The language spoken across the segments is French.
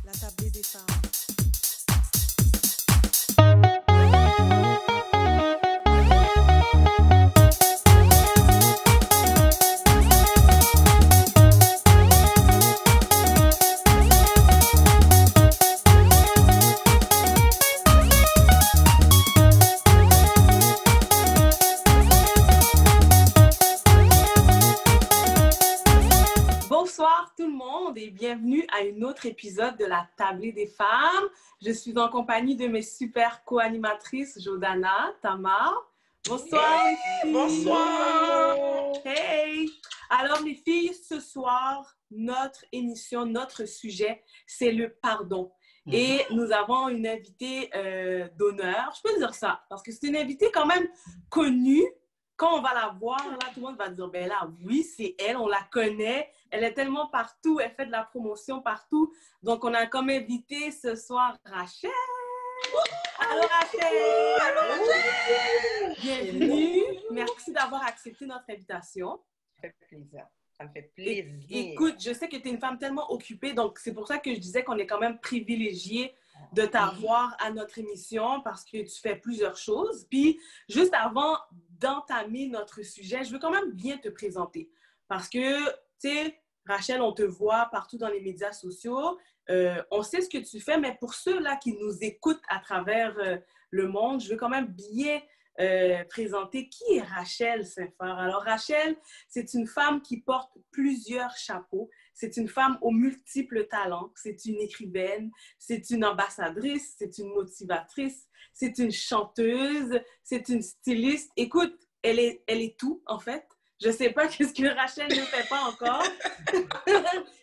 La tablée des femmes. Bonsoir tout le monde et bienvenue à un autre épisode de la Tablée des femmes. Je suis en compagnie de mes super co-animatrices Jordana, Tamar. Bonsoir les filles. Bonsoir. Hey. Alors les filles, ce soir, notre émission, notre sujet, c'est le pardon. Et nous avons une invitée d'honneur, je peux dire ça, parce que c'est une invitée quand même connue. Quand on va la voir, là, tout le monde va dire, ben là, oui, c'est elle, on la connaît. Elle est tellement partout, elle fait de la promotion partout. Donc, on a comme invité ce soir Rachel. Allô, Rachel! Allô, Rachel! Bienvenue. Merci d'avoir accepté notre invitation. Ça me fait plaisir. Ça me fait plaisir. Écoute, je sais que tu es une femme tellement occupée, donc c'est pour ça que je disais qu'on est quand même privilégié de t'avoir à notre émission parce que tu fais plusieurs choses. Puis, juste avant d'entamer notre sujet, je veux quand même bien te présenter parce que, tu sais, Rachel, on te voit partout dans les médias sociaux. On sait ce que tu fais, mais pour ceux-là qui nous écoutent à travers le monde, je veux quand même bien présenter qui est Rachel Saint-Fort. Alors, Rachel, c'est une femme qui porte plusieurs chapeaux. C'est une femme aux multiples talents. C'est une écrivaine, c'est une ambassadrice, c'est une motivatrice, c'est une chanteuse, c'est une styliste. Écoute, elle est tout, en fait. Je ne sais pas qu'est-ce que Rachel ne fait pas encore.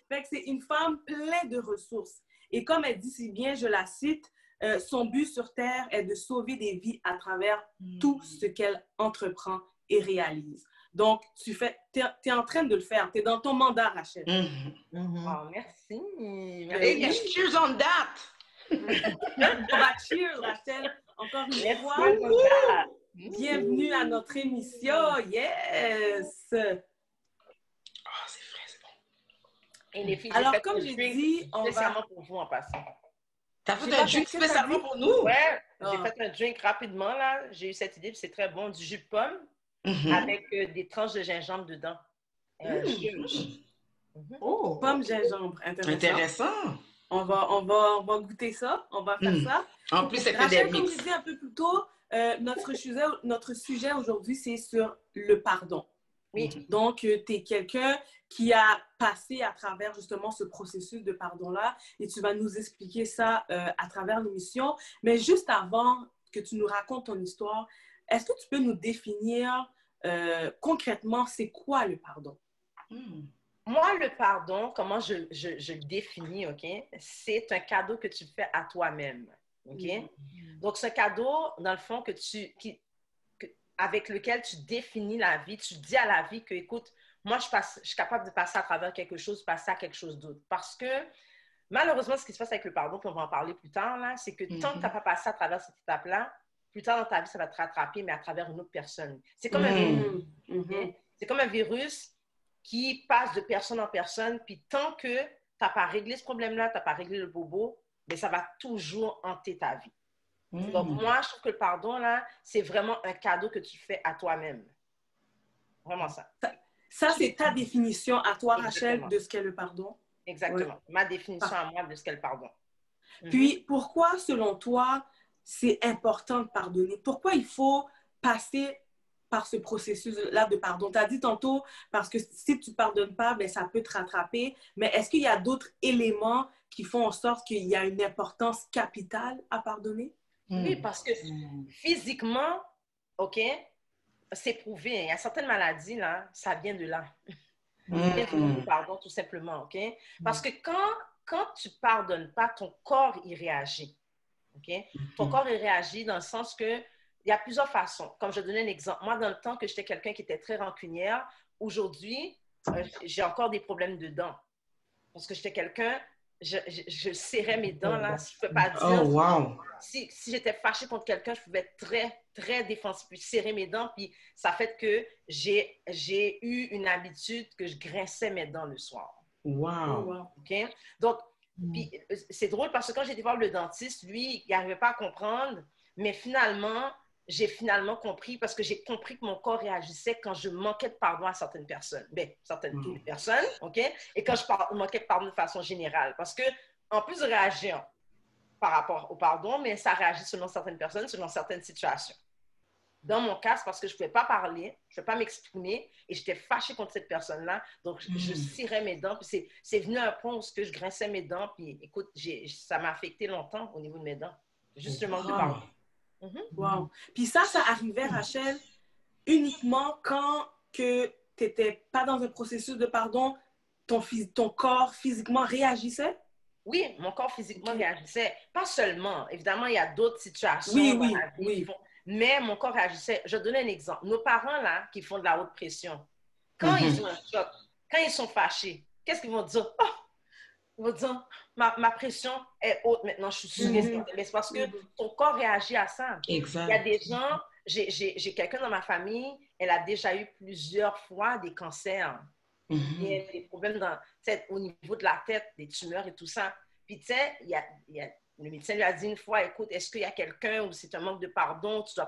Fait que c'est une femme pleine de ressources. Et comme elle dit si bien, je la cite, son but sur Terre est de sauver des vies à travers tout ce qu'elle entreprend et réalise. Donc, tu es en train de le faire. Tu es dans ton mandat, Rachel. Oh, merci. Hey, Yes, cheers on that. On va cheer, Rachel. Encore une fois, bienvenue à notre émission. Yes! Ah, c'est frais, c'est bon. Et les filles, alors, comme j'ai dit, on va... spécialement pour vous en passant. T'as fait un drink spécialement pour nous? Ouais, j'ai fait un drink rapidement, là. J'ai eu cette idée, puis c'est très bon. Du jus de pomme avec des tranches de gingembre dedans. Pomme gingembre, Intéressant. On va goûter ça, on va faire ça. En plus, c'est Rachel, des comme mix. je disais un peu plus tôt, notre sujet aujourd'hui, c'est sur le pardon. Oui. Donc, tu es quelqu'un qui a passé à travers justement ce processus de pardon-là et tu vas nous expliquer ça à travers l'émission. Mais juste avant que tu nous racontes ton histoire, est-ce que tu peux nous définir concrètement c'est quoi le pardon? Moi, le pardon, comment je le définis, OK? C'est un cadeau que tu fais à toi-même, OK? Donc, ce cadeau, dans le fond, avec lequel tu définis la vie, tu dis à la vie que, écoute, moi, je suis capable de passer à travers quelque chose, passer à quelque chose d'autre. Parce que, malheureusement, ce qui se passe avec le pardon, puis on va en parler plus tard, là, c'est que tant que tu n'as pas passé à travers cette étape-là, plus tard dans ta vie, ça va te rattraper, mais à travers une autre personne. C'est comme un virus. C'est comme un virus qui passe de personne en personne, puis tant que tu n'as pas réglé ce problème-là, tu n'as pas réglé le bobo, mais ça va toujours hanter ta vie. Donc, moi, je trouve que le pardon, là, c'est vraiment un cadeau que tu fais à toi-même. Vraiment ça. Ça, c'est ta définition à toi, Exactement. Rachel, de ce qu'est le pardon? Exactement. Ouais. Ma définition à moi de ce qu'est le pardon. Puis, pourquoi, selon toi, c'est important de pardonner? Pourquoi il faut passer par ce processus-là de pardon? Tu as dit tantôt, parce que si tu ne pardonnes pas, ben, ça peut te rattraper. Mais est-ce qu'il y a d'autres éléments qui font en sorte qu'il y a une importance capitale à pardonner? Oui, parce que physiquement, OK, c'est prouvé. Il y a certaines maladies, là, ça vient de là. Pardon, tout simplement, OK? Parce que quand tu ne pardonnes pas, ton corps, il réagit. OK? Ton corps, il réagit dans le sens que il y a plusieurs façons. Comme je donnais un exemple. Moi, dans le temps que j'étais quelqu'un qui était très rancunière, aujourd'hui, j'ai encore des problèmes de dents. Parce que j'étais quelqu'un, je serrais mes dents, là. Je ne peux pas dire. Oh, wow. Si j'étais fâchée contre quelqu'un, je pouvais être très, très défensive, puis serrer mes dents. Puis ça fait que j'ai eu une habitude que je grinçais mes dents le soir. Wow. OK? Donc, Puis c'est drôle parce que quand j'ai été voir le dentiste, lui, il n'arrivait pas à comprendre, mais finalement, j'ai finalement compris parce que j'ai compris que mon corps réagissait quand je manquais de pardon à certaines personnes. Bien, certaines personnes, OK? Et quand je manquais de pardon de façon générale. Parce que, en plus de réagir par rapport au pardon, mais ça réagit selon certaines personnes, selon certaines situations. Dans mon cas, c'est parce que je ne pouvais pas parler, je ne pouvais pas m'exprimer et j'étais fâchée contre cette personne-là. Donc, je cirais mes dents. Puis c'est venu à un point où je grinçais mes dents. Puis écoute, ça m'a affecté longtemps au niveau de mes dents. Juste le manque de pardon. Wow. Puis ça arrivait, Rachel, uniquement quand que tu n'étais pas dans un processus de pardon, ton corps physiquement réagissait? Oui, mon corps physiquement réagissait. Pas seulement. Évidemment, il y a d'autres situations dans la vie qui font... Mais mon corps réagissait. Je vais donner un exemple. Nos parents, là, qui font de la haute pression, quand ils ont un choc, quand ils sont fâchés, qu'est-ce qu'ils vont dire? Oh! Ils vont dire, ma pression est haute maintenant, je suis surexcitée. Mais c'est parce que ton corps réagit à ça. Exact. Il y a des gens, j'ai quelqu'un dans ma famille, elle a déjà eu plusieurs fois des cancers. Il y a des problèmes au niveau de la tête, des tumeurs et tout ça. Puis, tu sais, le médecin lui a dit une fois, écoute, est-ce qu'il y a quelqu'un où c'est un manque de pardon, il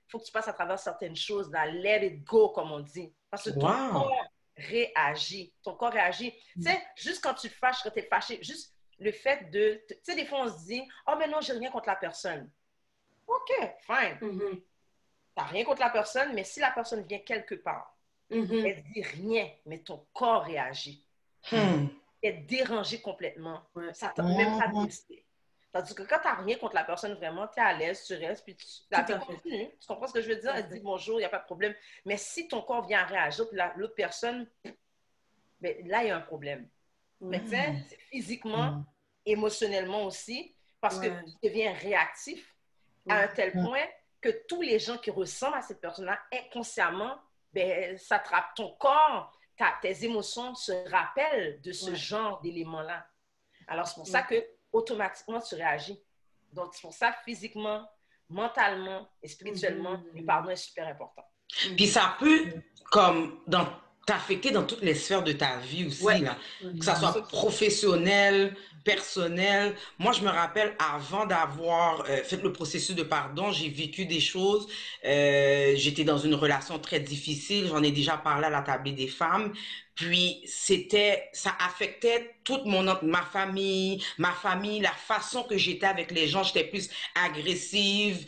faut que tu passes à travers certaines choses, là, let it go, comme on dit. Parce que ton corps réagit. Ton corps réagit. Tu sais, juste quand tu te fâches, quand tu es fâché, juste le fait de... Tu sais, des fois, on se dit, oh, mais non, j'ai rien contre la personne. OK, fine. Tu n'as rien contre la personne, mais si la personne vient quelque part, elle dit rien, mais ton corps réagit. Elle est dérangée complètement. Ça ne t'a même pas testé. Tandis que quand tu n'as rien contre la personne, vraiment, tu es à l'aise, tu restes, puis la vie continue. Tu comprends ce que je veux dire? Elle dit bonjour, il n'y a pas de problème. Mais si ton corps vient à réagir, puis l'autre personne, ben, là, il y a un problème. Mais tu sais, c'est physiquement, émotionnellement aussi, parce que tu deviens réactif à un tel point que tous les gens qui ressemblent à cette personne-là, inconsciemment, ben, ça te rappelle ton corps, tes émotions se rappellent de ce genre d'éléments-là. Alors, c'est pour ça que automatiquement, tu réagis. Donc, c'est pour ça, physiquement, mentalement et spirituellement, le pardon est super important. Puis ça peut, comme, t'affecter dans toutes les sphères de ta vie aussi, là. Que ça soit professionnel, personnel. Moi, je me rappelle, avant d'avoir fait le processus de pardon, j'ai vécu des choses. J'étais dans une relation très difficile. J'en ai déjà parlé à la table des femmes. Puis, ça affectait toute ma famille, la façon que j'étais avec les gens. J'étais plus agressive,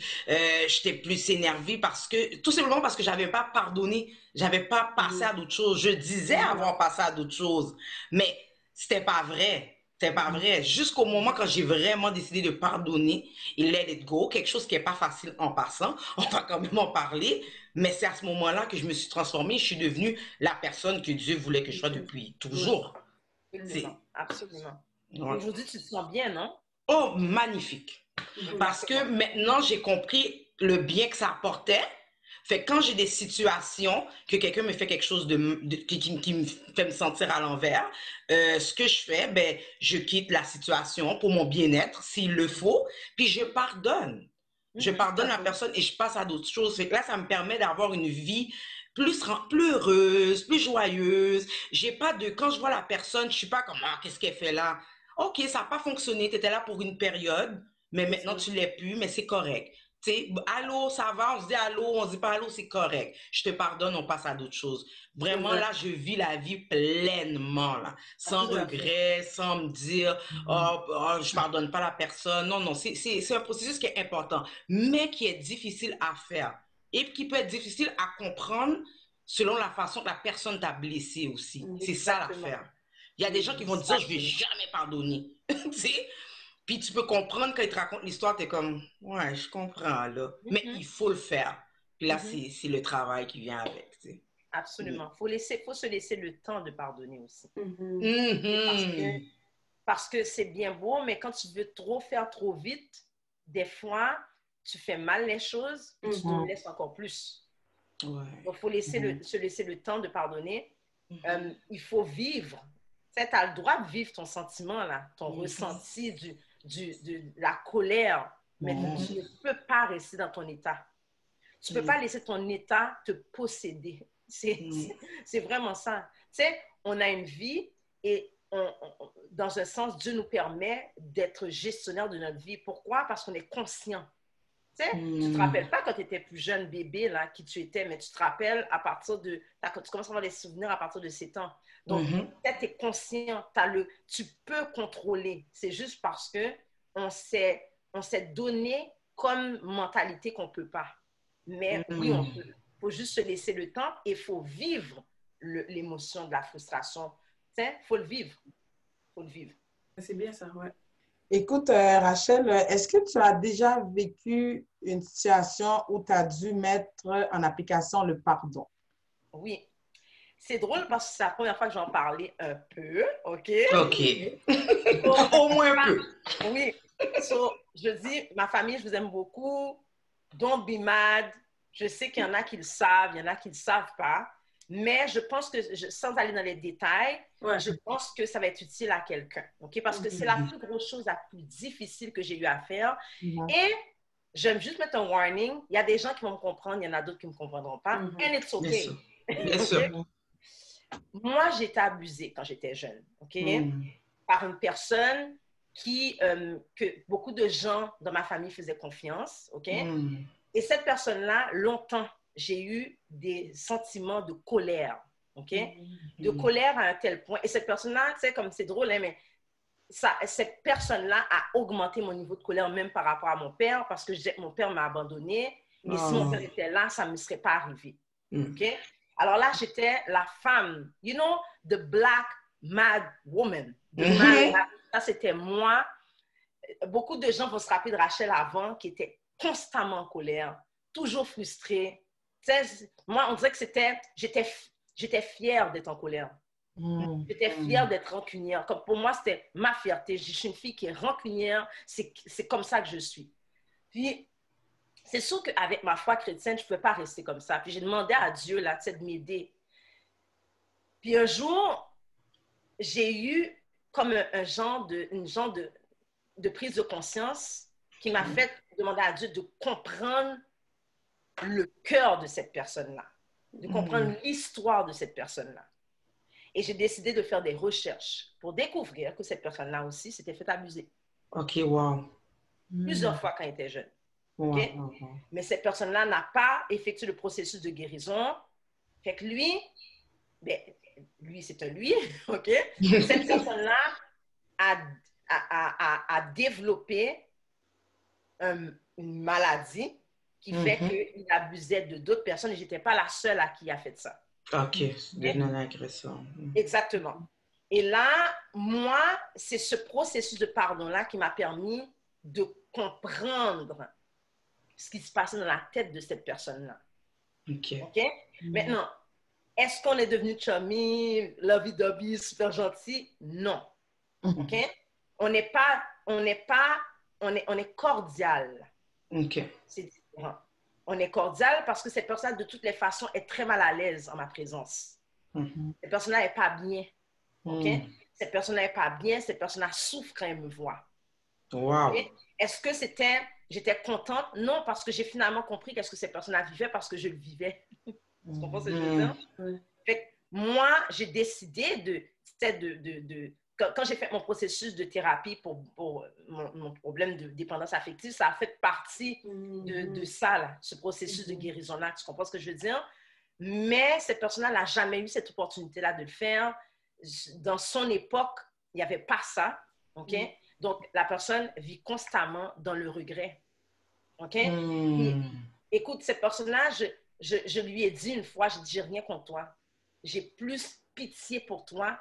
j'étais plus énervée tout simplement parce que j'avais pas pardonné. J'avais pas passé à d'autres choses. Je disais avoir passé à d'autres choses, mais c'était pas vrai. C'était pas vrai. Jusqu'au moment quand j'ai vraiment décidé de pardonner et let it go, quelque chose qui est pas facile en passant, on va quand même en parler, mais c'est à ce moment-là que je me suis transformée, je suis devenue la personne que Dieu voulait que je sois depuis toujours. Absolument. Aujourd'hui, tu te sens bien, non? Oh, magnifique. Parce que maintenant, j'ai compris le bien que ça apportait. Fait que quand j'ai des situations, que quelqu'un me fait quelque chose qui me fait me sentir à l'envers, ce que je fais, ben, je quitte la situation pour mon bien-être, s'il le faut, puis je pardonne. Je pardonne la personne et je passe à d'autres choses. Fait que là, ça me permet d'avoir une vie plus heureuse, plus joyeuse. Quand je vois la personne, je suis pas comme, ah, qu'est-ce qu'elle fait là? OK, ça n'a pas fonctionné, tu étais là pour une période, mais maintenant tu l'es plus, mais c'est correct. Tu sais, allô, ça va, on se dit allô, on se dit pas allô, c'est correct. Je te pardonne, on passe à d'autres choses. Vraiment, là, je vis la vie pleinement, là. Sans regret, sans me dire, je pardonne pas la personne. Non, non, c'est un processus qui est important, mais qui est difficile à faire. Et qui peut être difficile à comprendre selon la façon que la personne t'a blessé aussi. C'est ça l'affaire. Il y a des gens qui vont te dire, je vais jamais pardonner. Tu sais? Puis tu peux comprendre quand ils te racontent l'histoire, tu es comme, ouais, je comprends, là. Mais il faut le faire. Puis là, c'est le travail qui vient avec, tu sais. Absolument. Faut se laisser le temps de pardonner aussi. Parce que c'est bien beau, mais quand tu veux faire trop vite, des fois, tu fais mal les choses et tu te laisses encore plus. Donc, il faut se laisser le temps de pardonner. Il faut vivre. Tu as le droit de vivre ton sentiment, là, ton ressenti, de la colère, mais tu ne peux pas rester dans ton état. Tu ne peux pas laisser ton état te posséder. C'est vraiment ça. Tu sais, on a une vie et dans un sens, Dieu nous permet d'être gestionnaire de notre vie. Pourquoi? Parce qu'on est conscient. Tu sais, tu ne te rappelles pas quand tu étais plus jeune bébé, là, qui tu étais, mais tu te rappelles à partir de... Tu commences à avoir des souvenirs à partir de 7 ans. Donc, peut-être tu es conscient, tu peux contrôler. C'est juste parce qu'on s'est donné comme mentalité qu'on ne peut pas. Mais oui, on peut. Il faut juste se laisser le temps et il faut vivre l'émotion de la frustration. Tu sais, il faut le vivre. Il faut le vivre. C'est bien ça, ouais. Écoute, Rachel, est-ce que tu as déjà vécu une situation où tu as dû mettre en application le pardon? Oui. C'est drôle parce que c'est la première fois que j'en parlais un peu, OK? OK. Au moins un peu. Oui. Je dis, ma famille, je vous aime beaucoup. Don't be mad. Je sais qu'il y en a qui le savent, il y en a qui ne le savent pas. Mais je pense que, sans aller dans les détails, je pense que ça va être utile à quelqu'un. OK? Parce que c'est la plus grosse chose, la plus difficile que j'ai eu à faire. Et j'aime juste mettre un warning. Il y a des gens qui vont me comprendre, il y en a d'autres qui ne me comprendront pas. And it's okay. Bien sûr. Moi, j'ai été abusée quand j'étais jeune, OK? Par une personne que beaucoup de gens dans ma famille faisaient confiance, OK? Et cette personne-là, longtemps, j'ai eu des sentiments de colère, OK? De colère à un tel point. Et cette personne-là, tu sais, comme c'est drôle, hein, mais cette personne-là a augmenté mon niveau de colère même par rapport à mon père parce que mon père m'a abandonnée. Et si mon père était là, ça ne me serait pas arrivé, OK? Alors là, j'étais la femme, you know, the black mad woman. Ça, c'était moi. Beaucoup de gens vont se rappeler de Rachel avant, qui était constamment en colère, toujours frustrée. Moi, on dirait que j'étais fière d'être en colère. J'étais fière d'être rancunière. Comme pour moi, c'était ma fierté. Je suis une fille qui est rancunière. C'est comme ça que je suis. Puis, c'est sûr qu'avec ma foi chrétienne, je ne pouvais pas rester comme ça. Puis, j'ai demandé à Dieu là, de m'aider. Puis, un jour, j'ai eu comme une genre de prise de conscience qui m'a fait demander à Dieu de comprendre le cœur de cette personne-là, de comprendre l'histoire de cette personne-là. Et j'ai décidé de faire des recherches pour découvrir que cette personne-là aussi s'était fait abuser. OK, wow. Plusieurs fois quand elle était jeune. Wow, Okay? wow. Mais cette personne-là n'a pas effectué le processus de guérison. Fait que lui, c'est un lui, OK? Cette personne-là a développé une maladie qui fait qu'il abusait de d'autres personnes et je n'étais pas la seule à qui a fait ça. OK, de non-agression. Exactement. Et là, moi, c'est ce processus de pardon-là qui m'a permis de comprendre ce qui se passait dans la tête de cette personne-là. OK. Maintenant, est-ce qu'on est devenu chummy, lovey-dovey, super gentil? Non. OK? On est cordial. OK. C'est différent. On est cordial parce que cette personne, de toutes les façons, est très mal à l'aise en ma présence. Cette personne-là n'est pas bien. OK? Cette personne-là n'est pas bien. Cette personne-là souffre quand elle me voit. Wow. Okay? Est-ce que j'étais contente? Non, parce que j'ai finalement compris qu'est-ce que cette personne-là vivait parce que je le vivais. Tu comprends ce que je veux dire? Fait que moi, j'ai décidé quand j'ai fait mon processus de thérapie pour mon problème de dépendance affective, ça a fait partie de ça, là, ce processus de guérison-là. Tu comprends ce que je veux dire? Mais cette personne-là n'a jamais eu cette opportunité-là de le faire. Dans son époque, il n'y avait pas ça. OK? Donc, la personne vit constamment dans le regret. OK? Écoute, cette personne-là, je lui ai dit une fois, j'ai dit, j'ai rien contre toi. J'ai plus pitié pour toi.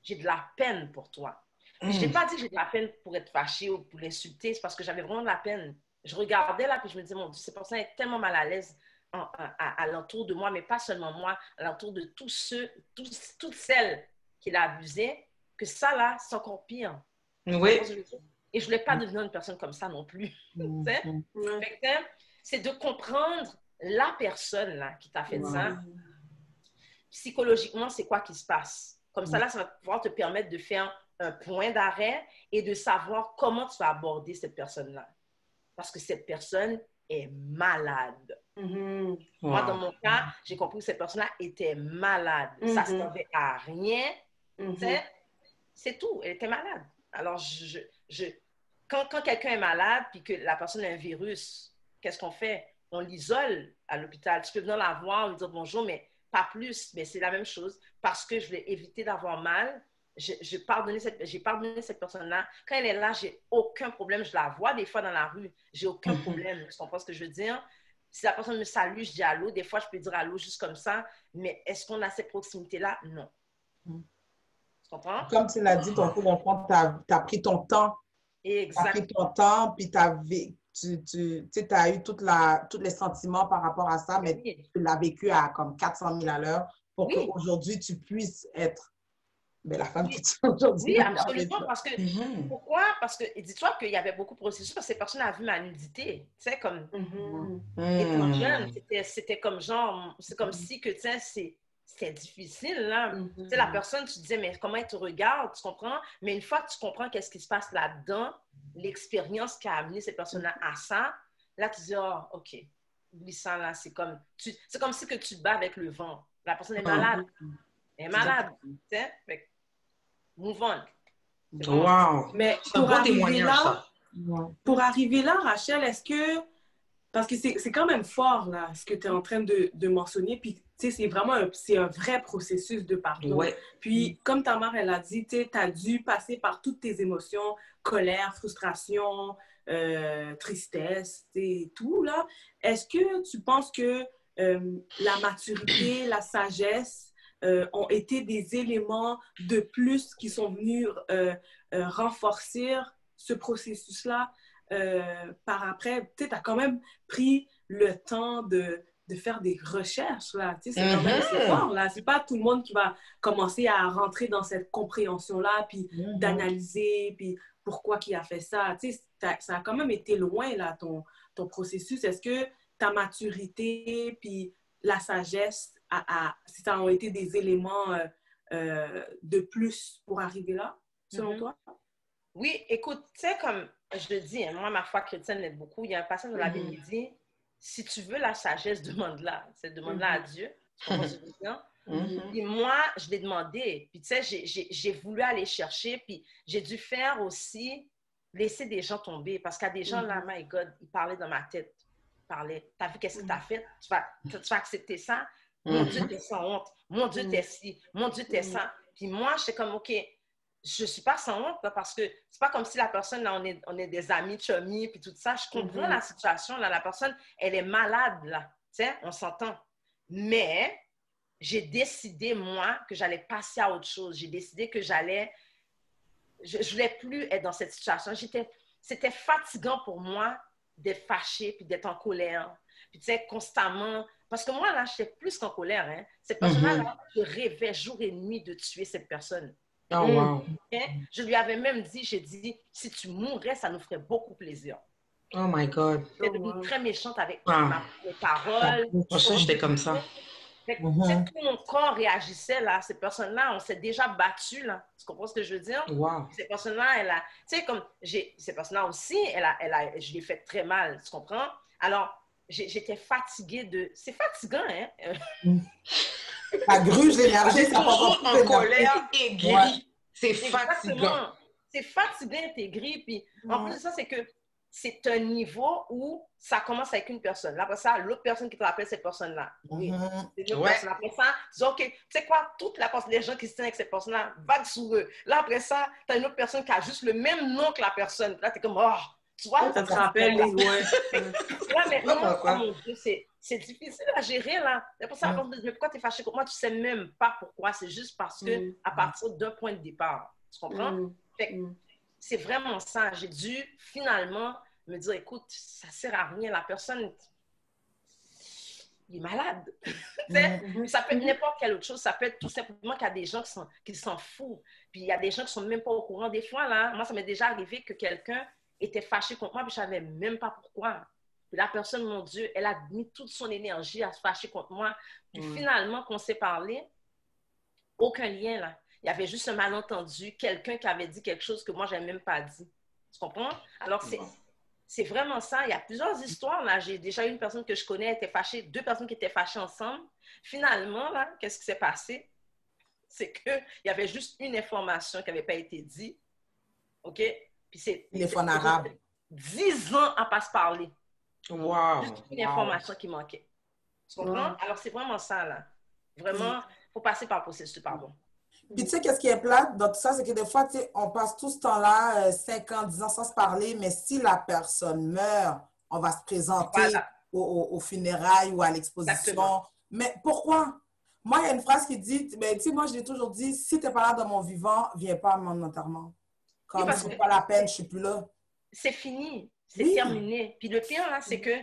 J'ai de la peine pour toi. Je n'ai pas dit que j'ai de la peine pour être fâchée ou pour l'insulter, c'est parce que j'avais vraiment de la peine. Je regardais là, puis je me disais, mon Dieu, cette personne est tellement mal à l'aise à l'entour de moi, mais pas seulement moi, à l'entour de toutes celles qu'il a abusées, que ça là, c'est encore pire. Oui. Et je ne voulais pas devenir une personne comme ça non plus. C'est de comprendre la personne là, qui t'a fait ça. Psychologiquement, c'est quoi qui se passe? Comme ça, là, ça va pouvoir te permettre de faire un point d'arrêt et de savoir comment tu vas aborder cette personne-là. Parce que cette personne est malade. Moi, dans mon cas, j'ai compris que cette personne-là était malade. Ça ne servait à rien. C'est tout. Elle était malade. Alors, quand quelqu'un est malade puis que la personne a un virus, qu'est-ce qu'on fait? On l'isole à l'hôpital. Tu peux venir la voir, lui dire bonjour, mais pas plus. Mais c'est la même chose. Parce que je voulais éviter d'avoir mal, j'ai pardonné cette personne-là. Quand elle est là, j'ai aucun problème. Je la vois des fois dans la rue. J'ai aucun problème. Tu comprends ce que je veux dire? Si la personne me salue, je dis allô. Des fois, je peux dire allô juste comme ça. Mais est-ce qu'on a cette proximité-là? Non. Tu comprends? Comme tu l'as dit, ton coup d'enfant, tu as pris ton temps. Tu as pris ton temps, puis tu as eu tous les sentiments par rapport à ça, mais tu l'as vécu à comme 400 000 à l'heure pour qu'aujourd'hui, tu puisses être la femme que tu es aujourd'hui. Oui, absolument. Parce que, pourquoi? Parce que, dis-toi qu'il y avait beaucoup de processus parce que ces personnes avaient vu ma nudité. Tu sais, comme, étant jeune, c'était comme genre, c'est comme si que, tu sais, c'était difficile, là. Tu sais, la personne, tu disais, mais comment elle te regarde, tu comprends? Mais une fois que tu comprends qu'est-ce qui se passe là-dedans, l'expérience qui a amené ces personnes-là à ça, là, tu dis, oh, OK, oublie ça, là, c'est comme si que tu te bats avec le vent. La personne est malade. Elle est malade, tu sais? Move on. Wow! Mais pour arriver là, Rachel, est-ce que... Parce que c'est quand même fort, là, ce que tu es en train de mentionner. Puis, tu sais, c'est vraiment un vrai processus de pardon. Ouais. Puis, comme ta mère, elle a dit, tu as dû passer par toutes tes émotions, colère, frustration, tristesse, tout, là. Est-ce que tu penses que la maturité, la sagesse ont été des éléments de plus qui sont venus renforcer ce processus-là? Par après, tu as quand même pris le temps de faire des recherches, là. C'est quand même fort, là. C'est pas tout le monde qui va commencer à rentrer dans cette compréhension-là, puis d'analyser, puis pourquoi qui a fait ça. Ça a quand même été loin, là, ton processus. Est-ce que ta maturité, puis la sagesse, ça ont été des éléments de plus pour arriver là, selon toi? Oui, écoute, tu sais, comme je le dis, hein, moi, ma foi chrétienne l'aide beaucoup. Il y a un passage dans la Bible qui dit, si tu veux la sagesse, demande-la. C'est demande-la à Dieu. Tu comprends ce que je veux dire? Puis moi, je l'ai demandé. Puis tu sais, j'ai voulu aller chercher. Puis j'ai dû faire aussi, laisser des gens tomber. Parce qu'il y a des gens là, my God, ils parlaient dans ma tête. Ils parlaient. T'as vu qu'est-ce que t'as fait? Tu vas accepter ça? Mon Dieu, t'es sans honte. Mon Dieu, t'es ci. Mon Dieu, t'es ça. Puis moi, j'étais comme, OK, je ne suis pas sans honte, là, parce que c'est pas comme si la personne, là, on est des amis, chummy, puis tout ça. Je comprends la situation, là. La personne, elle est malade, là. Tu sais, on s'entend. Mais j'ai décidé, moi, que j'allais passer à autre chose. J'ai décidé que j'allais... Je ne voulais plus être dans cette situation. C'était fatigant pour moi d'être fâchée, puis d'être en colère. Puis tu sais, constamment... Parce que moi, là, j'étais plus qu'en colère. Hein. Cette personne-là, je rêvais jour et nuit de tuer cette personne. Oh, wow. Je lui avais même dit, j'ai dit, si tu mourrais, ça nous ferait beaucoup plaisir. Oh my God. J'étais devenue très méchante avec mes paroles. Moi, ça, j'étais comme ça. Tout mon corps réagissait, là. Ces personnes-là, on s'est déjà battu, là. Tu comprends ce que je veux dire? Wow. Ces personnes-là, elle a... Tu sais, comme... Ces personnes-là aussi, je l'ai fait très mal. Tu comprends? Alors, j'étais fatiguée de... C'est fatigant, hein? La gruge d'énergie, ça toujours en colère aigrie. Ouais. C'est fatigant. C'est fatigant, aigri. Puis en plus de ça, c'est que c'est un niveau où ça commence avec une personne. Là, après ça, l'autre personne qui te rappelle cette personne-là. Oui. C'est une autre personne. Après ça, tu dis, OK, tu sais quoi, les gens qui se tiennent avec cette personne-là, vague sur eux. Là, après ça, tu as une autre personne qui a juste le même nom que la personne. Là, tu es comme, oh, tu vois, ça te rappelle les lois. Là, maintenant, oh mon Dieu, c'est difficile à gérer, là. C'est pour ça, mais pourquoi tu es fâché contre moi? Tu sais même pas pourquoi. C'est juste parce que à partir d'un point de départ. Tu comprends? C'est vraiment ça. J'ai dû finalement me dire, écoute, ça sert à rien. La personne, il est malade. Ça peut être n'importe quelle autre chose. Ça peut être tout simplement qu'il y a des gens qui s'en foutent. Puis il y a des gens qui sont même pas au courant. Des fois, là, moi, ça m'est déjà arrivé que quelqu'un était fâché contre moi, puis je savais même pas pourquoi. Puis la personne, mon Dieu, elle a mis toute son énergie à se fâcher contre moi. Puis finalement, qu'on s'est parlé, aucun lien, là. Il y avait juste un malentendu, quelqu'un qui avait dit quelque chose que moi, je n'avais même pas dit. Tu comprends? Alors, c'est vraiment ça. Il y a plusieurs histoires, là. J'ai déjà eu une personne que je connais, était fâchée, 2 personnes qui étaient fâchées ensemble. Finalement, là, qu'est-ce qui s'est passé? c'est qu'il y avait juste une information qui n'avait pas été dite. OK? Puis c'est... Téléphone arabe. 10 ans à pas se parler. Wow. Juste une information qui manquait. Tu comprends? Alors, c'est vraiment ça, là. Vraiment, il faut passer par le processus de pardon. Puis tu sais, qu'est-ce qui est plate dans tout ça, c'est que des fois, tu sais, on passe tout ce temps-là, 5 ans, 10 ans sans se parler, mais si la personne meurt, on va se présenter aux funérailles ou à l'exposition. Exactement. Mais pourquoi? Moi, il y a une phrase qui dit, ben, tu sais, moi, je l'ai toujours dit, si tu n'es pas là dans mon vivant, viens pas à mon enterrement. Comme c'est pas la peine, je suis plus là. C'est fini, c'est terminé. Puis le pire, là, c'est que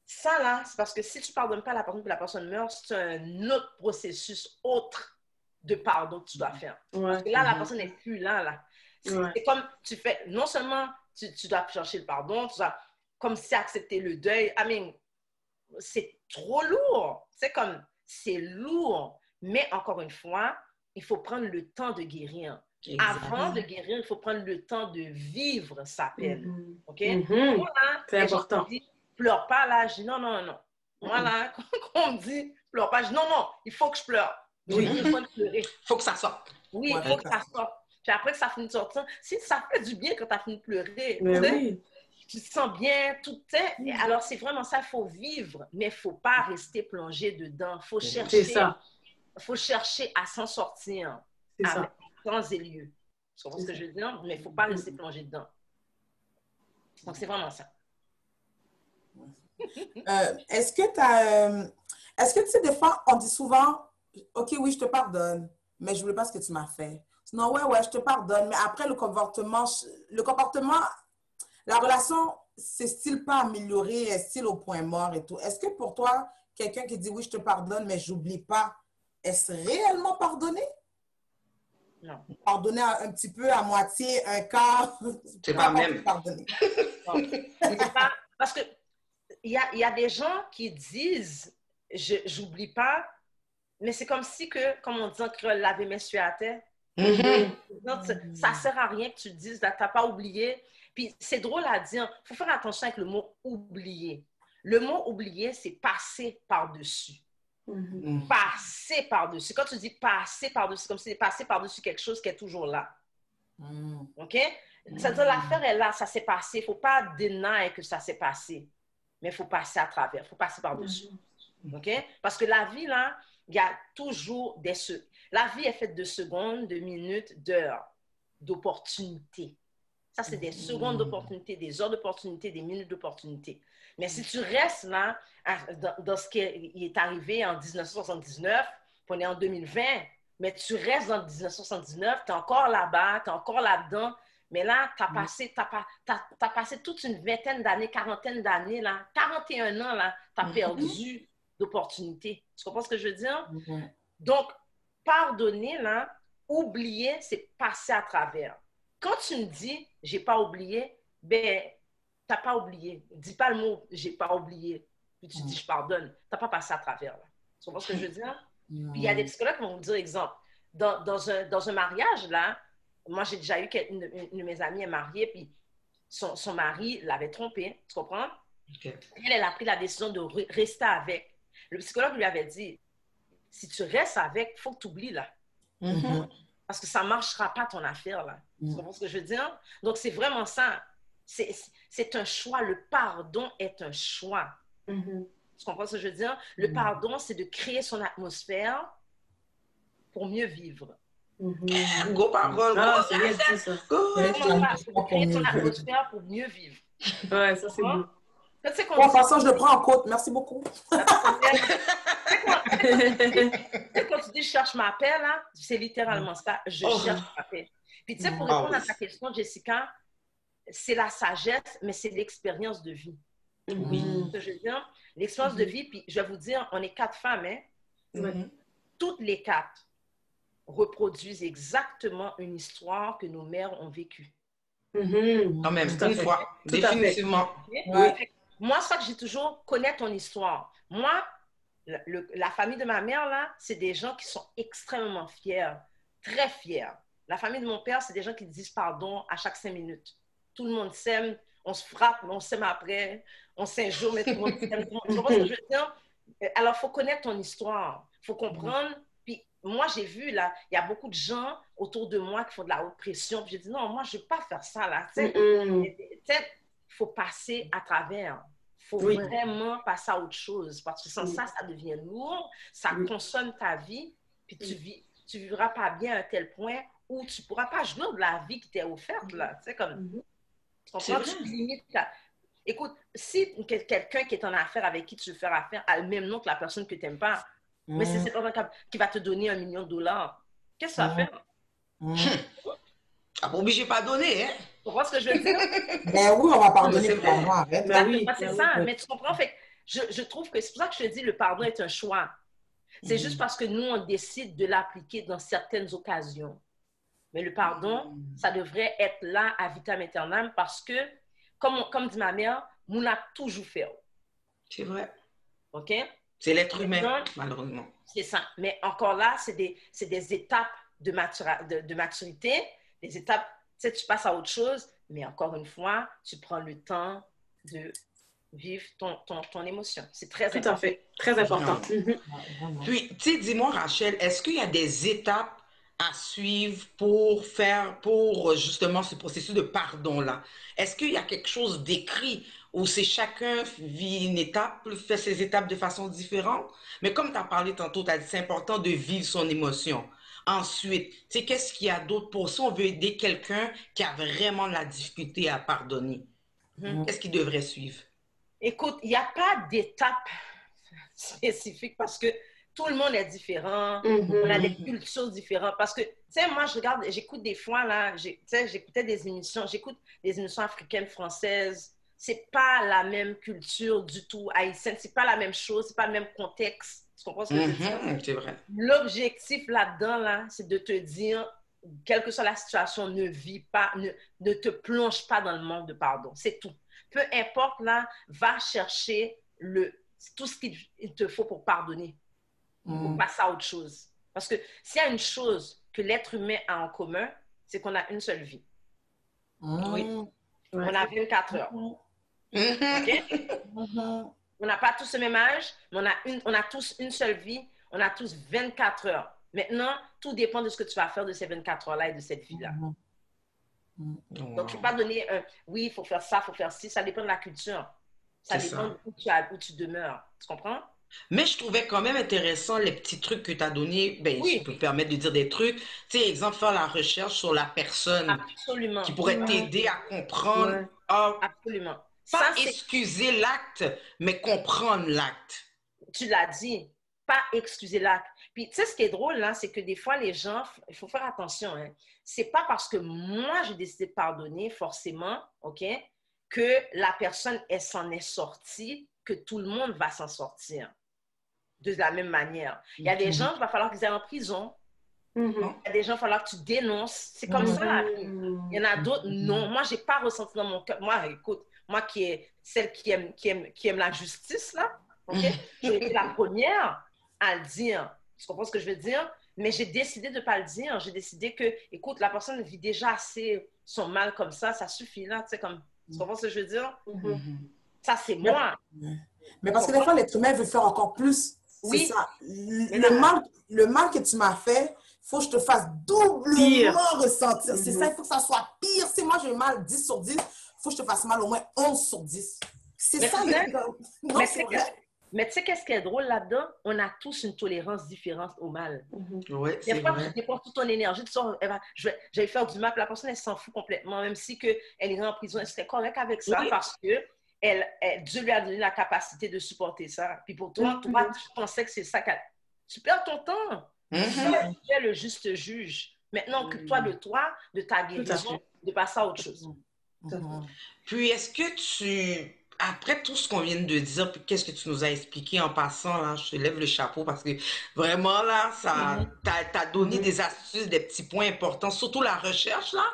ça, là, c'est parce que si tu ne pardonnes pas à la personne que la personne meurt, c'est un autre processus autre de pardon que tu dois faire. Parce que là, la personne n'est plus là. C'est comme tu fais, non seulement tu dois chercher le pardon, tu dois comme si accepter le deuil. I mean, c'est trop lourd. C'est comme, c'est lourd. Mais encore une fois, il faut prendre le temps de guérir. Exactement. Avant de guérir, il faut prendre le temps de vivre sa peine. OK? Moi, là, c'est important. Dis, pleure pas, là. Je dis non. Moi, là, quand on me dit pleure pas, je dis non, il faut que je pleure. Oui. Il faut pleurer. Faut que ça sorte. Oui, il faut que ça sorte. Puis après que ça finit de sortir, si ça fait du bien quand tu as fini de pleurer, tu te sens bien, tout est. Alors, c'est vraiment ça, il faut vivre, mais il ne faut pas rester plongé dedans. Il faut chercher à s'en sortir. C'est ça. Temps et lieu. Tu comprends ce que je veux dire? Mais il ne faut pas rester plongé dedans. Donc, c'est vraiment ça. Est-ce que tu sais, des fois, on dit souvent, OK, oui, je te pardonne, mais je ne voulais pas ce que tu m'as fait. Sinon, ouais, je te pardonne, mais après, le comportement, la relation, c'est style pas amélioré, style au point mort et tout. Est-ce que pour toi, quelqu'un qui dit, oui, je te pardonne, mais j'oublie pas, est-ce réellement pardonné? Non. Pardonner un petit peu, à moitié, un quart. C'est pas même. Pardonner. Pas, parce que il y a des gens qui disent j'oublie pas, mais c'est comme si que, comme on dit en créole, laver mes sueurs à terre. Ça ne sert à rien que tu dises, tu n'as pas oublié. Puis c'est drôle à dire, il faut faire attention avec le mot oublier. Le mot oublier, c'est passer par-dessus. Passer par-dessus. Quand tu dis passer par-dessus, comme si c'est passer par-dessus quelque chose qui est toujours là. OK? C'est-à-dire, l'affaire est là, ça s'est passé. Il ne faut pas dénier que ça s'est passé. Mais il faut passer à travers, il faut passer par-dessus. OK? Parce que la vie, là, il y a toujours la vie est faite de secondes, de minutes, d'heures, d'opportunités. Ça, c'est des secondes d'opportunités, des heures d'opportunités, des minutes d'opportunités. Mais si tu restes là, dans ce qui est arrivé en 1979, puis on est en 2020, mais tu restes dans 1979, tu es encore là-bas, tu es encore là-dedans, mais là, tu as passé toute une vingtaine d'années, quarantaine d'années, là, 41 ans, là, tu as perdu d'opportunités. Tu comprends ce que je veux dire? Donc, pardonner, là, oublier, c'est passer à travers. Quand tu me dis « j'ai pas oublié », ben, t'as pas oublié. Dis pas le mot « j'ai pas oublié », puis tu dis « je pardonne ». T'as pas passé à travers, là. Tu comprends ce que je veux dire? Puis il y a des psychologues qui vont vous dire, exemple, dans un mariage, là, moi, j'ai déjà eu une de mes amies est mariée, puis son mari l'avait trompée, tu comprends? Elle a pris la décision de rester avec. Le psychologue lui avait dit, si tu restes avec, il faut que tu oublies, là. Parce que ça ne marchera pas ton affaire, là. Tu comprends ce que je veux dire? Donc, c'est vraiment ça. C'est un choix. Le pardon est un choix. Tu comprends ce que je veux dire? Le pardon, c'est de créer son atmosphère pour mieux vivre. Go parole. C'est bien dit, ça. Créer son atmosphère pour mieux vivre. Ouais, ça, c'est beau. De toute façon, je le prends en compte. Merci beaucoup. Quand tu dis « je cherche ma paix », là, c'est littéralement ça. Je cherche ma paix. Puis, tu sais, pour répondre à ta question, Jessica, c'est la sagesse, mais c'est l'expérience de vie. Oui. Je veux dire, l'expérience de vie, puis je vais vous dire, on est 4 femmes, hein? Toutes les 4 reproduisent exactement une histoire que nos mères ont vécue. Quand même, une fois. Définitivement. Oui. Moi, ça que j'ai toujours, connais ton histoire. Moi, la famille de ma mère, là, c'est des gens qui sont extrêmement fiers, très fiers. La famille de mon père, c'est des gens qui disent pardon à chaque 5 minutes. Tout le monde s'aime, on se frappe, mais on s'aime après, on s'injure, mais tout le monde s'aime. Tu vois ce que je veux dire? Alors, il faut connaître ton histoire, il faut comprendre. Puis moi, j'ai vu, là, il y a beaucoup de gens autour de moi qui font de la haute pression. Puis j'ai dit, non, moi, je ne vais pas faire ça, là. Tu sais, il faut passer à travers. Il faut vraiment passer à autre chose. Parce que sans ça, ça devient lourd. Ça consomme ta vie. Puis tu vivras pas bien à un tel point où tu ne pourras pas jouir de la vie qui t'est offerte, là. Tu sais, comme... Tu comprends? Tu limites là. Écoute, si quelqu'un qui est en affaire avec qui tu veux faire affaire a le même nom que la personne que tu n'aimes pas, mais c'est pas qui va te donner $1 million, qu'est-ce que ça va faire? Ah, pas obligé de pas donner, hein? Tu comprends ce que je veux dire? Ben oui, on va pardonner pour pardon, arrête. C'est ça, mais tu comprends? Fait que je trouve que c'est pour ça que je te dis le pardon est un choix. C'est juste parce que nous, on décide de l'appliquer dans certaines occasions. Mais le pardon, ça devrait être là à vitam aeternam parce que, comme dit ma mère, nous l'a toujours fait. C'est vrai. OK? C'est l'être humain, malheureusement. C'est ça. Mais encore là, c'est des étapes de maturité, des étapes, tu sais, tu passes à autre chose, mais encore une fois, tu prends le temps de vivre ton émotion. C'est très important. Tout à fait. Très important. Puis, tu sais, dis-moi, Rachel, est-ce qu'il y a des étapes à suivre pour justement ce processus de pardon-là? Est-ce qu'il y a quelque chose d'écrit où c'est chacun vit une étape, fait ses étapes de façon différente? Mais comme tu as parlé tantôt, tu as dit c'est important de vivre son émotion. Ensuite, tu sais, qu'est-ce qu'il y a d'autre pour ça? On veut aider quelqu'un qui a vraiment de la difficulté à pardonner. Qu'est-ce qu'il devrait suivre? Écoute, il n'y a pas d'étape spécifique parce que tout le monde est différent, on a des cultures différentes. Parce que, tu sais, moi, j'écoute des fois, là, j'écoute des émissions africaines, françaises. C'est pas la même culture du tout haïtienne, c'est pas la même chose, c'est pas le même contexte. Tu comprends ce que je veux dire? C'est vrai. L'objectif là-dedans, là, c'est de te dire, quelle que soit la situation, ne te plonge pas dans le manque de pardon. C'est tout. Peu importe, là, va chercher tout ce qu'il te faut pour pardonner. Pour passer à autre chose. Parce que s'il y a une chose que l'être humain a en commun, c'est qu'on a une seule vie. Oui. On a 24 heures. OK? On n'a pas tous le même âge, mais on a tous une seule vie. On a tous 24 heures. Maintenant, tout dépend de ce que tu vas faire de ces 24 heures-là et de cette vie-là. Donc, je ne peux pas donner oui, il faut faire ça, il faut faire ci. Ça dépend de la culture. Ça dépend où tu demeures. Tu comprends? Mais je trouvais quand même intéressant les petits trucs que tu as donnés. Ben, je peux me permettre de dire des trucs. Tu sais, exemple, faire la recherche sur la personne qui pourrait t'aider à comprendre. Absolument. Pas excuser l'acte, mais comprendre l'acte. Tu l'as dit, pas excuser l'acte. Puis, tu sais, ce qui est drôle, là, c'est que des fois, les gens, il faut faire attention. Hein. C'est pas parce que moi, j'ai décidé de pardonner, forcément, OK, que la personne, elle s'en est sortie, que tout le monde va s'en sortir de la même manière. Il y a des gens, il va falloir qu'ils aillent en prison. Il y a des gens, il va falloir que tu dénonces. C'est comme ça, la vie. Il y en a d'autres, non. Moi, je n'ai pas ressenti dans mon cœur. Moi, écoute, moi qui est celle qui aime la justice, là, OK? J'ai été la première à le dire. Tu comprends ce que je veux dire? Mais j'ai décidé de ne pas le dire. J'ai décidé que, écoute, la personne vit déjà assez son mal comme ça suffit, là. Tu sais, comme, tu comprends ce que je veux dire? Ça, c'est moi. Mais parce que des fois, l'être humain veut faire encore plus. Oui. C'est ça. Le mal que tu m'as fait, il faut que je te fasse doublement ressentir. C'est ça, il faut que ça soit pire. Si moi, j'ai mal 10 sur 10, il faut que je te fasse mal au moins 11 sur 10. C'est ça. Mais tu sais, qu'est-ce qui est drôle là-dedans? On a tous une tolérance différente au mal. Oui, c'est vrai. Des fois, toute ton énergie, tu sors, je vais faire du mal, puis la personne, elle s'en fout complètement, même si elle irait en prison, elle serait correcte avec ça parce que Dieu lui a donné la capacité de supporter ça. Puis pour toi, tu pensais que c'est ça. Tu perds ton temps. Tu es le juste juge. Maintenant, occupe-toi de ta guérison, de passer à autre chose. Puis, est-ce que après tout ce qu'on vient de dire, puis qu'est-ce que tu nous as expliqué en passant, là, je te lève le chapeau parce que vraiment, là, t'as donné des astuces, des petits points importants, surtout la recherche, là.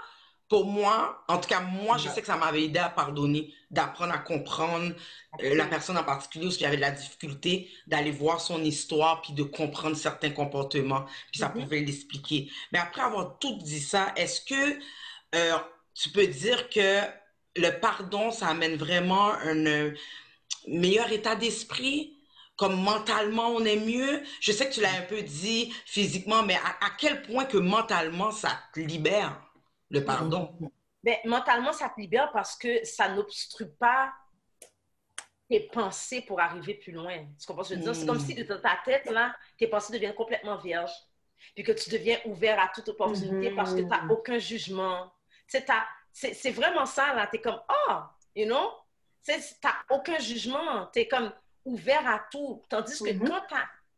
Pour moi, en tout cas, moi, je sais que ça m'avait aidé à pardonner, d'apprendre à comprendre la personne en particulier où il y avait de la difficulté, d'aller voir son histoire, puis de comprendre certains comportements, puis ça pouvait l'expliquer. Mais après avoir tout dit ça, est-ce que tu peux dire que le pardon, ça amène vraiment un meilleur état d'esprit? comme mentalement on est mieux? Je sais que tu l'as un peu dit physiquement, mais à quel point que mentalement ça te libère, le pardon? Ben, mentalement, ça te libère parce que ça n'obstrue pas tes pensées pour arriver plus loin. Tu comprends ce que je veux dire? C'est comme si dans ta tête, là, tes pensées deviennent complètement vierges. Puis que tu deviens ouvert à toute opportunité parce que tu n'as aucun jugement. C'est vraiment ça, là. Tu es comme, you know? Tu n'as aucun jugement. Tu es comme ouvert à tout. Tandis que quand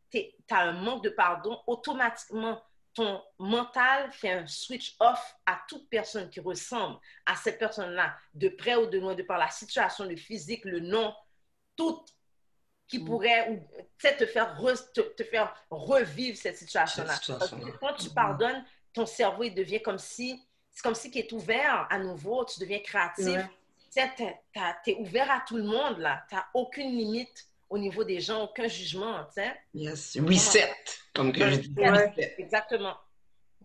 tu as un manque de pardon, automatiquement, ton mental fait un switch off à toute personne qui ressemble à cette personne-là, de près ou de loin, de par la situation, le physique, le nom, tout qui pourrait te faire revivre cette situation-là. Quand tu pardonnes, ton cerveau, il devient c'est comme si il est ouvert à nouveau, tu deviens créatif. Tu es ouvert à tout le monde, là. Tu n'as aucune limite au niveau des gens, aucun jugement, tu sais. Yes, reset, comme que je dis. Ouais. Exactement.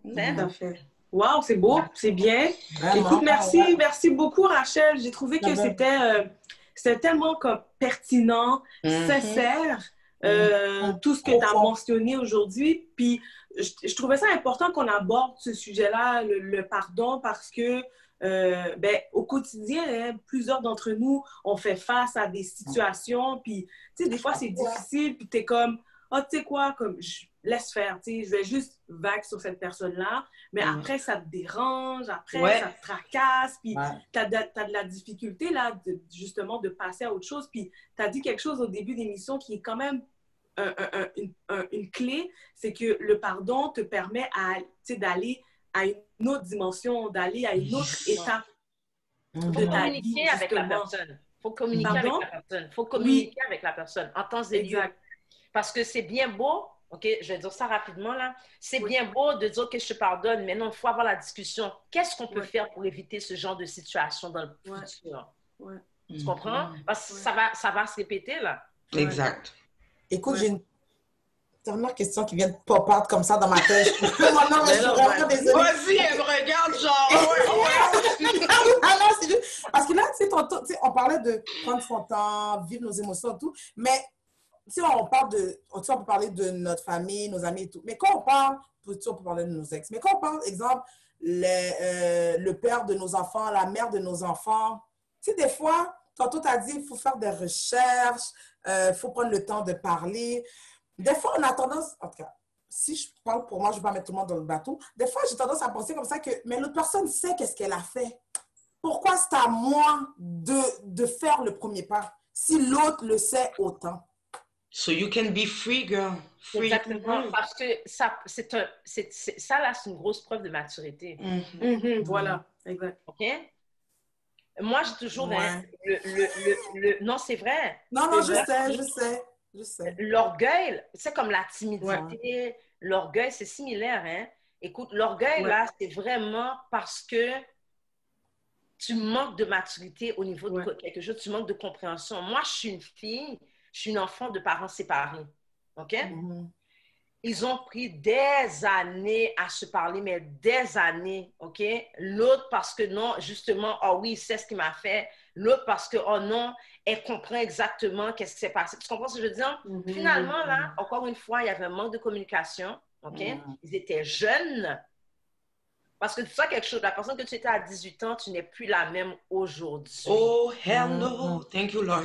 Tout à fait. Wow, c'est beau, c'est bien. Écoute, merci beaucoup, Rachel. J'ai trouvé que c'était tellement comme pertinent, sincère, tout ce que tu as mentionné aujourd'hui. Puis, je trouvais ça important qu'on aborde ce sujet-là, le pardon, parce que au quotidien, plusieurs d'entre nous, on fait face à des situations, puis, tu sais, des fois, c'est difficile, puis t'es comme, tu sais quoi, comme, laisse faire, tu sais, je vais juste vague sur cette personne-là, mais après, ça te dérange, après, ça te tracasse, puis t'as de la difficulté, là, justement, de passer à autre chose, puis t'as dit quelque chose au début de l'émission qui est quand même une clé, c'est que le pardon te permet d'aller à une autre dimension, d'aller à une autre étape de ta vie. Communiquer avec la personne. Il faut communiquer avec la personne. Il faut communiquer avec la personne en temps et lieu. Parce que c'est bien beau, OK, je vais dire ça rapidement là, c'est bien beau de dire que je te pardonne, mais non, il faut avoir la discussion. Qu'est-ce qu'on peut faire pour éviter ce genre de situation dans le futur? Tu comprends? Parce que ça va se répéter là. Exact. Écoute, j'ai une dernière question qui vient de pop-out comme ça dans ma tête. Maintenant, je suis vraiment désolée. Vas-y, elle me regarde, genre. Non, c'est juste... Parce que là, tu sais, on parlait de prendre son temps, vivre nos émotions et tout, mais tu sais, on peut parler de notre famille, nos amis et tout, mais quand on parle, on peut parler de nos ex, mais quand on parle, exemple, le père de nos enfants, la mère de nos enfants, tu sais, des fois, tantôt, tu as dit, il faut faire des recherches, il faut prendre le temps de parler. Des fois, on a tendance, en tout cas, si je parle pour moi, je ne vais pas mettre tout le monde dans le bateau. Des fois, j'ai tendance à penser comme ça que, mais l'autre personne sait qu'est-ce qu'elle a fait. Pourquoi c'est à moi de faire le premier pas si l'autre le sait autant? So you can be free, girl. Free. Exactement, parce que ça, là, c'est une grosse preuve de maturité. Voilà, exact. OK? Moi, j'ai toujours... Non, c'est vrai. Non, je sais. L'orgueil, c'est comme la timidité. L'orgueil, c'est similaire, hein? Écoute, l'orgueil, là, c'est vraiment parce que tu manques de maturité au niveau de quelque chose, tu manques de compréhension. Moi, je suis une fille, je suis une enfant de parents séparés, OK? Ils ont pris des années à se parler, mais des années, OK? L'autre parce que non, justement, oui, c'est ce qu'il m'a fait. L'autre parce que, non, elle comprend exactement qu'est-ce qui s'est passé. Tu comprends ce que je veux dire? Finalement, là, encore une fois, il y avait un manque de communication, OK? Ils étaient jeunes. Parce que tu sais quelque chose, la personne que tu étais à 18 ans, tu n'es plus la même aujourd'hui. Oh, hell no. Thank you, Lord.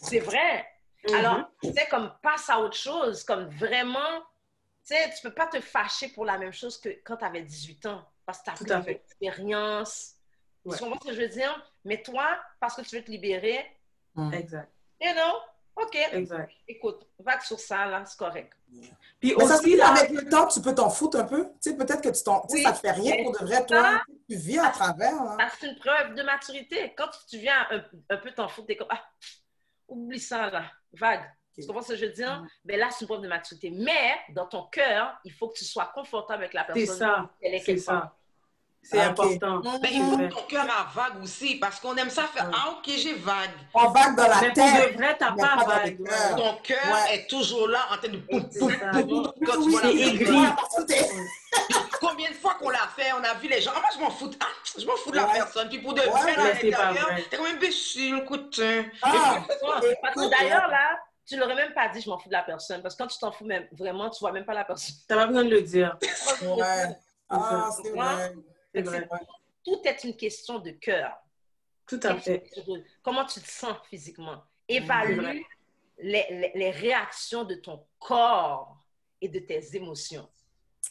C'est vrai. Alors, tu sais, comme passe à autre chose, comme vraiment, tu sais, tu peux pas te fâcher pour la même chose que quand tu avais 18 ans, parce que tu as pris une expérience. Tu comprends ce que je veux dire? Mais toi, parce que tu veux te libérer, exact. You know, OK. Exact. Écoute, vague sur ça, là, c'est correct. Puis mais aussi, là, avec le temps, tu peux t'en foutre un peu. Tu sais, peut-être que ça te fait rien pour de vrai, toi. Tu vis à travers. C'est une preuve de maturité. Quand tu viens un peu t'en foutre, t'es comme, oublie ça, là, vague. Tu comprends ce que je veux dire? Mais là, c'est une preuve de maturité. Mais, dans ton cœur, il faut que tu sois confortable avec la personne. C'est ça. C'est important. Mais il faut que ton cœur a vague aussi, parce qu'on aime ça faire « OK, j'ai vague ». On vague dans la tête. Mais pour de vrai, t'as pas vague. Ton cœur est toujours là en train de C'est aigri. Combien de fois qu'on l'a fait, on a vu les gens. Moi, je m'en fous. Je m'en fous de la personne. Puis pour de vrai, à l'intérieur, t'es comme imbécile, écoute. Parce que d'ailleurs, là, tu l'aurais même pas dit, je m'en fous de la personne. Parce que quand tu t'en fous, même, vraiment, tu vois même pas la personne. Tu n'as pas besoin de le dire. Ouais. Ah, c'est vrai. C'est vrai. Tout est une question de cœur. Tout à fait. Comment tu te sens physiquement. Évalue les réactions de ton corps et de tes émotions.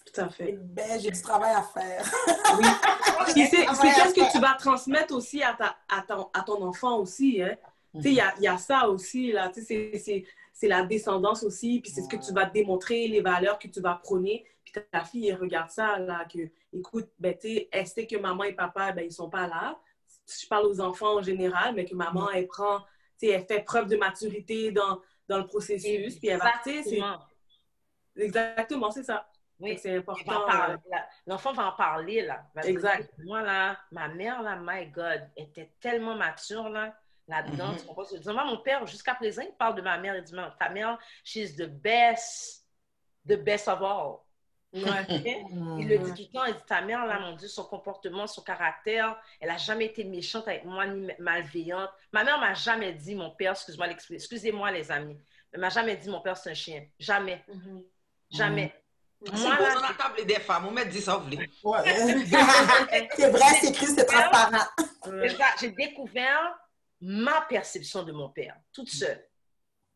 Tout à fait. Ben, j'ai du travail à faire. Oui. Puis c'est qu'est-ce que tu vas transmettre aussi à ton enfant aussi. Hein? Tu sais, il y a ça aussi, là. Tu sais, c'est la descendance aussi. Puis c'est ce que tu vas démontrer, les valeurs que tu vas prôner. Puis ta fille, elle regarde ça, là, que, écoute, ben, tu sais, elle sait que maman et papa, ben, ils sont pas là. Je parle aux enfants en général, mais que maman, elle prend, tu sais, elle fait preuve de maturité dans le processus. Puis elle va, tu sais, exactement, c'est ça. Oui, c'est important. L'enfant va en parler, là. Exact. Moi, là, ma mère, là, my God, était tellement mature, là-dedans. Tu comprends ce que je veux dire? Moi, mon père, jusqu'à présent, il parle de ma mère. Il dit, ta mère, she's the best of all. Ouais. Il le dit tout le temps. Il dit, ta mère, là, mon Dieu, son comportement, son caractère, elle n'a jamais été méchante avec moi, ni malveillante. Ma mère m'a jamais dit, mon père, excusez-moi, les amis, elle m'a jamais dit, mon père, c'est un chien. Jamais. Jamais. Moi, là, dans la table des femmes, on m'a dit ça, vous voulez. C'est vrai, c'est écrit, c'est transparent. J'ai découvert ma perception de mon père, toute seule.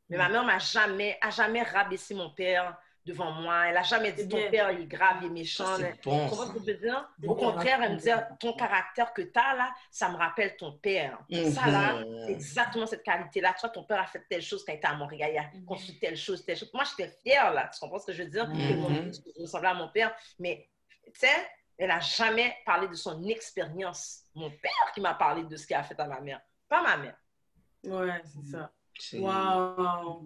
Mais ma mère a jamais rabaissé mon père devant moi. Elle n'a jamais dit, ton père, il est grave, il est méchant. Bon, comment tu veux dire? Au contraire, elle me disait, ton caractère que tu as là, ça me rappelle ton père. Ça là, c'est exactement cette qualité-là. Tu vois, ton père a fait telle chose quand il était à Montréal, il a construit telle chose, telle chose. Moi, j'étais fière, là. Tu comprends ce que je veux dire? Je ressemblais à mon père. Mais, tu sais, elle n'a jamais parlé de son expérience. Mon père qui m'a parlé de ce qu'il a fait à ma mère. Pas ma mère. Ouais, c'est ça. Wow!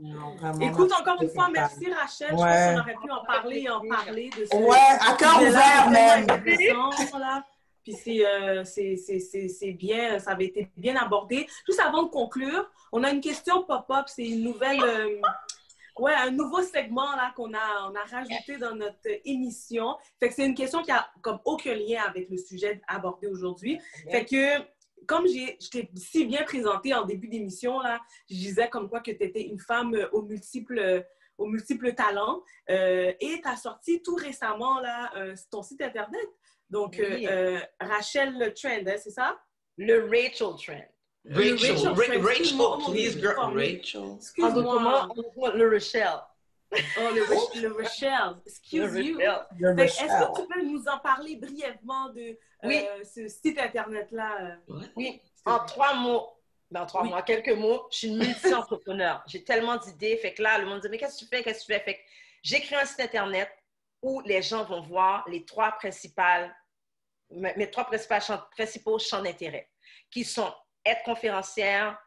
Écoute, encore une fois, merci Rachel. Je pense qu'on aurait pu en parler de ce à cœur ouvert même. Puis c'est bien, ça avait été bien abordé. Juste avant de conclure, on a une question pop-up. C'est une nouvelle, un nouveau segment là qu'on a rajouté dans notre émission. Fait que c'est une question qui a comme aucun lien avec le sujet abordé aujourd'hui. Fait que comme je t'ai si bien présenté en début d'émission, là, je disais comme quoi que tu étais une femme aux multiples talents et tu as sorti tout récemment là, ton site Internet. Donc, Rachel le Trend, hein, c'est ça? Le Rachel Trend. Rachel, please, girl. Rachel. Excuse-moi. Le Rachel. Oh, le Rachel. Excuse you. Est-ce que tu peux nous en parler brièvement de ce site Internet-là? Oui, en 3 mots. Quelques mots, je suis une multi-entrepreneur. J'ai tellement d'idées. Fait que là, le monde dit, mais qu'est-ce que tu fais? Fait que j'ai créé un site Internet où les gens vont voir mes 3 principaux champs d'intérêt, qui sont être conférencière,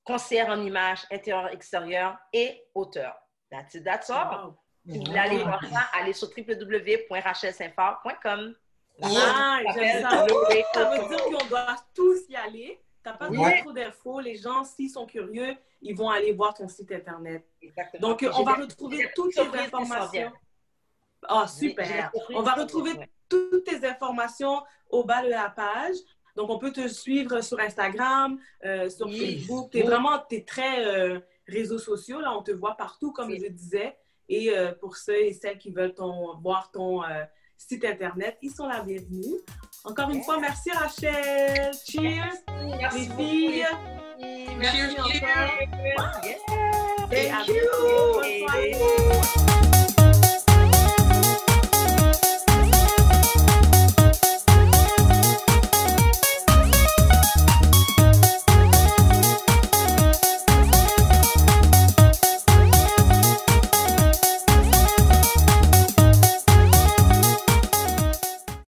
conseillère en images, intérieur-extérieur et auteur. That's all. Wow. Si vous voulez aller voir ça, allez sur www.rachelsaintfort.com. J'aime ça. Ça veut dire qu'on doit tous y aller. Tu n'as pas trop d'infos. Les gens, s'ils sont curieux, ils vont aller voir ton site Internet. Exactement. Donc, on va retrouver toutes tes informations. Ah, super. On va retrouver toutes tes informations au bas de la page. Donc, on peut te suivre sur Instagram, sur Facebook. Tu es très réseaux sociaux. Là, on te voit partout, comme je disais. Et pour ceux et celles qui veulent voir ton site Internet, ils sont la bienvenue. Encore une fois, merci Rachel. Cheers, les filles. Merci encore. Thank you.